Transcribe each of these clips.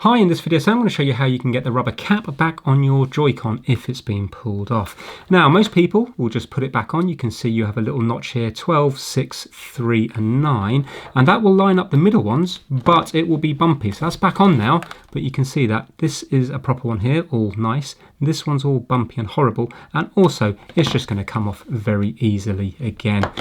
Hi, in this video so I'm going to show you how you can get the rubber cap back on your Joy-Con if it's been pulled off. Now most people will just put it back on. You can see you have a little notch here, 12, 6, 3 and 9, and that will line up the middle ones, but it will be bumpy. So that's back on now, but you can see that this is a proper one here, all nice. This one's all bumpy and horrible, and also it's just going to come off very easily again.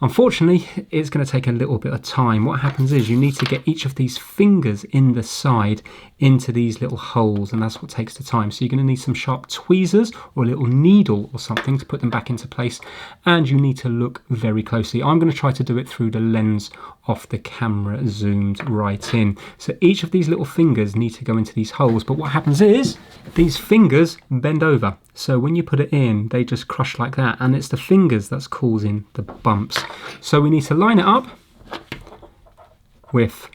Unfortunately, it's going to take a little bit of time. What happens is you need to get each of these fingers in the side into these little holes, and that's what takes the time. So you're going to need some sharp tweezers or a little needle or something to put them back into place, and you need to look very closely. I'm going to try to do it through the lens of the camera zoomed right in. So each of these little fingers need to go into these holes, but what happens is these fingers bend over. So when you put it in, they just crush like that, and it's the fingers that's causing the bumps. So we need to line it up with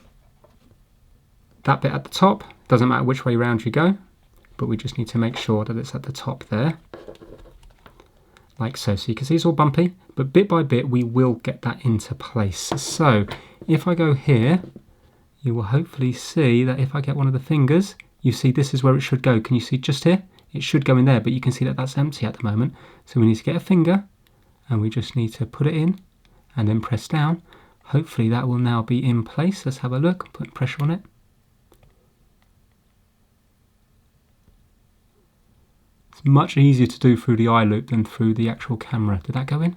that bit at the top. Doesn't matter which way round you go, but we just need to make sure that it's at the top there, like so. So you can see it's all bumpy, but bit by bit we will get that into place. So if I go here, you will hopefully see that if I get one of the fingers, you see this is where it should go. Can you see just here? It should go in there, but you can see that that's empty at the moment. So we need to get a finger and we just need to put it in and then press down. Hopefully that will now be in place. Let's have a look. I'm putting pressure on it. It's much easier to do through the eye loop than through the actual camera. Did that go in?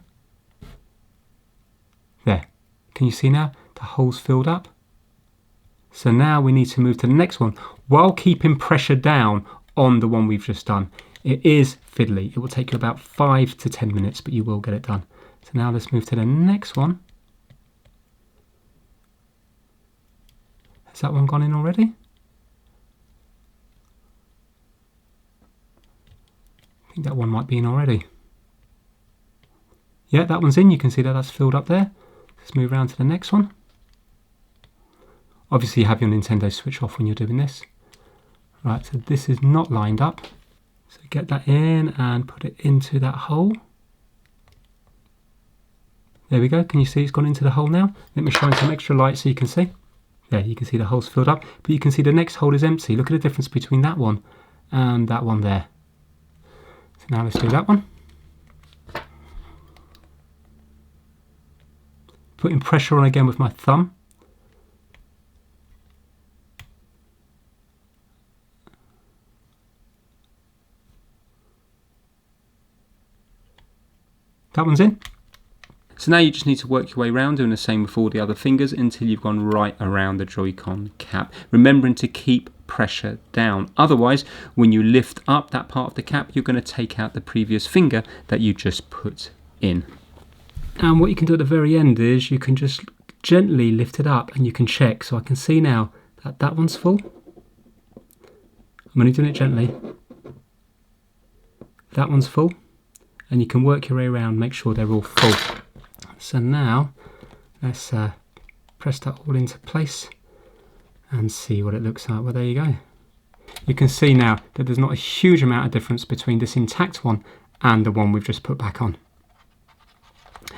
There. Can you see now? The hole's filled up. So now we need to move to the next one while keeping pressure down on the one we've just done. It is fiddly. It will take you about 5 to 10 minutes, but you will get it done. So now let's move to the next one. Has that one gone in already? I think that one might be in already. Yeah, that one's in. You can see that that's filled up there. Let's move around to the next one. Obviously you have your Nintendo Switch off when you're doing this. Right, so this is not lined up. So get that in and put it into that hole. There we go. Can you see it's gone into the hole now? Let me shine some extra light so you can see. There, you can see the hole's filled up, but you can see the next hole is empty. Look at the difference between that one and that one there. So now let's do that one. Putting pressure on again with my thumb. That one's in. So now you just need to work your way around doing the same with all the other fingers until you've gone right around the Joy-Con cap, remembering to keep pressure down. Otherwise, when you lift up that part of the cap, you're going to take out the previous finger that you just put in. And what you can do at the very end is you can just gently lift it up and you can check. So I can see now that that one's full. I'm only doing it gently. That one's full. And you can work your way around, make sure they're all full. So now, let's press that all into place and see what it looks like. Well, there you go. You can see now that there's not a huge amount of difference between this intact one and the one we've just put back on.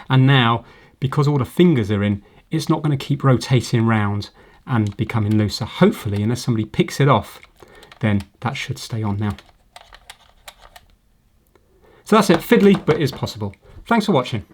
And now, because all the fingers are in, it's not going to keep rotating round and becoming looser. Hopefully, unless somebody picks it off, then that should stay on now. So that's it, fiddly, but is possible. Thanks for watching.